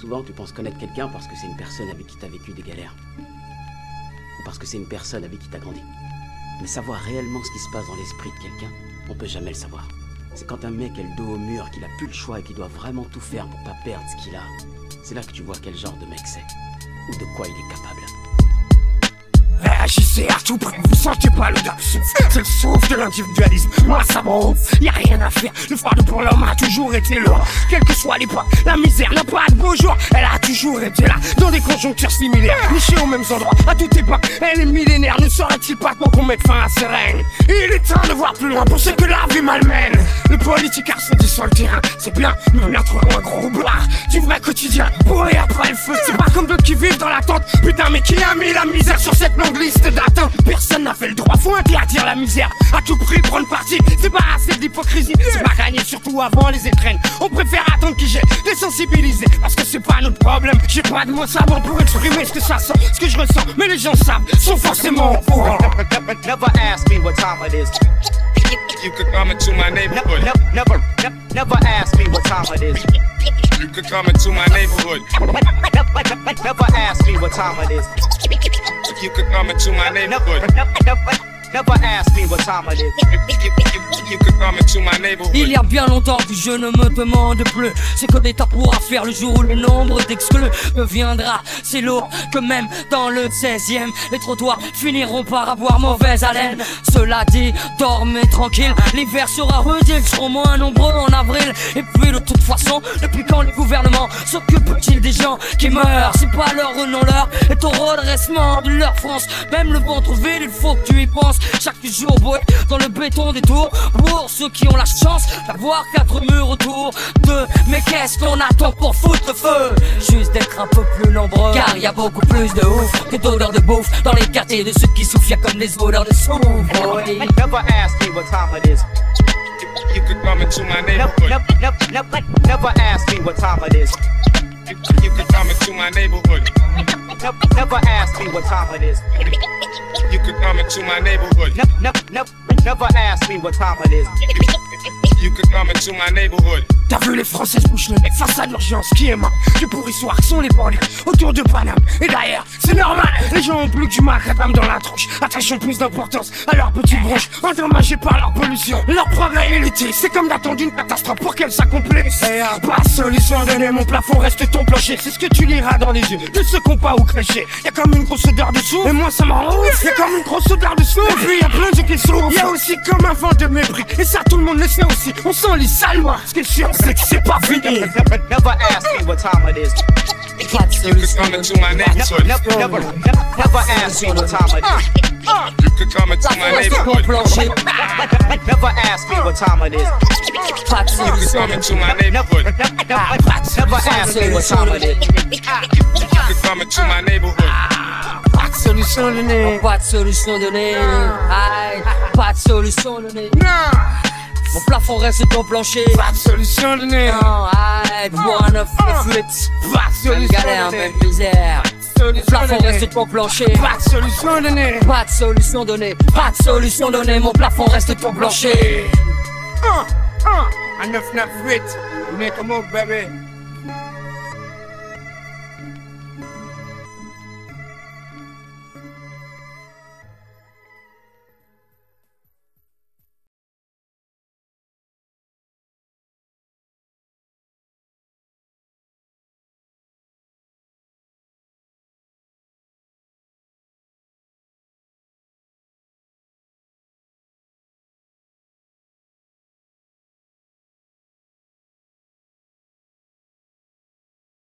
Souvent, tu penses connaître quelqu'un parce que c'est une personne avec qui t'as vécu des galères. Ou parce que c'est une personne avec qui t'as grandi. Mais savoir réellement ce qui se passe dans l'esprit de quelqu'un, on peut jamais le savoir. C'est quand un mec a le dos au mur, qu'il a plus le choix et qu'il doit vraiment tout faire pour pas perdre ce qu'il a. C'est là que tu vois quel genre de mec c'est. Ou de quoi il est capable. Réagissez à tout prix, vous sentez pas l'odeur du souffle. C'est le souffle de l'individualisme, moi ça m'enroule. Y'a rien à faire, le fardeau pour l'homme a toujours été lourd. Quelle que soit l'époque, la misère n'a pas de beau jour. Elle a toujours été là, dans des conjonctures similaires, nichée aux mêmes endroits, à toute époque. Elle est millénaire, ne serait-il pas temps qu'on mette fin à ses règnes? Il est temps de voir plus loin pour ceux que la vie malmène. Le politique se dit sur le terrain, c'est bien, mais on a trop un gros roublard du vrai quotidien, pour et après le feu. C'est pas comme d'autres qui vivent dans l'attente. Putain, mais qui a mis la misère sur cette longue liste d'atteinte? Personne n'a fait le droit, faut interdire la misère à tout prix, prendre parti, c'est pas assez d'hypocrisie. C'est pas gagner, surtout avant les étrennes. On préfère attendre qui j'ai désensibilisé, parce que c'est pas notre problème. J'ai pas de mots savants pour exprimer ce que ça sent, ce que je ressens, mais les gens savent, sont forcément au courant. Never ask me what time it is. You could come into my neighborhood. Never ask me what time it is. You could come into my neighborhood. Never ask me what time it is. You could come into my neighborhood. Never ask me what time it is. You could come into my neighborhood. Il y a bien longtemps que je ne me demande plus ce que l'État pourra faire le jour où le nombre d'exclus deviendra si lourd que même dans le 16e, les trottoirs finiront par avoir mauvaise haleine. Cela dit, dormez tranquille, l'hiver sera rude, ils seront moins nombreux en avril. Et puis de toute façon, depuis quand les gouvernements s'occupent-ils des gens qui meurent? C'est pas leur non leur est au redressement de leur France. Même le ventre vide, il faut que tu y penses. Chaque jour boué dans le béton des tours, pour ceux qui ont la chance d'avoir 4 murs autour d'eux. Mais qu'est-ce qu'on attend pour foutre le feu? Juste d'être un peu plus nombreux, car y a beaucoup plus de ouf que d'odeurs de bouffe dans les quartiers de ceux qui souffrent. Y'a comme des odeurs de souffle. Never ask me what time it is. You could come into my neighborhood. Never ask me what time it is. You could come into my neighborhood. Never ask me what time it is. You could come into my neighborhood. Never ask me what time it is. You could come into my neighborhood. T'as vu les Français se bouchent le nez face à l'urgence qui est mort. Du pourrissoir sont les banlieues autour de Paname. Et d'ailleurs, c'est normal, les gens ont plus que du macadam dans la tronche. Attachons plus d'importance à leurs petites bronches, endommagées par leur pollution. Leur progrès inutile, c'est comme d'attendre une catastrophe pour qu'elle s'accomplisse. Et pas de solution donnée, mon plafond reste ton plancher. C'est ce que tu liras dans les yeux de ceux qui n'ont pas où cracher. Y'a comme une grosse odeur dessous, et moi ça m'en ouf. Y'a comme une grosse odeur dessous, et puis y'a plein de gens qui souffrent. Y'a aussi comme un vent de mépris, et ça tout le monde le sait aussi. On sent les salois, ce qui est sûr c'est que c'est pas fini. Never ask me what time it is. You could come into my neighborhood. Never ask me what time it is. You could come into my neighborhood. Never ask me what time it is. You could come into my neighborhood. Never ask me what time it is. You could come into my neighborhood. Pas de solution donnée. Pas de solution donnée. Aïe, pas de solution donnée. Mon plafond reste ton plancher. Pas de solution donnée. Non, aïe, boire un œuf et fuite. Pas de Même solution galère, donnée. même misère. Mon plafond reste ton plancher. Pas de solution donnée. Pas de solution donnée. Pas de solution donnée. Mon plafond reste ton plancher. Un 998, on est comme au bébé.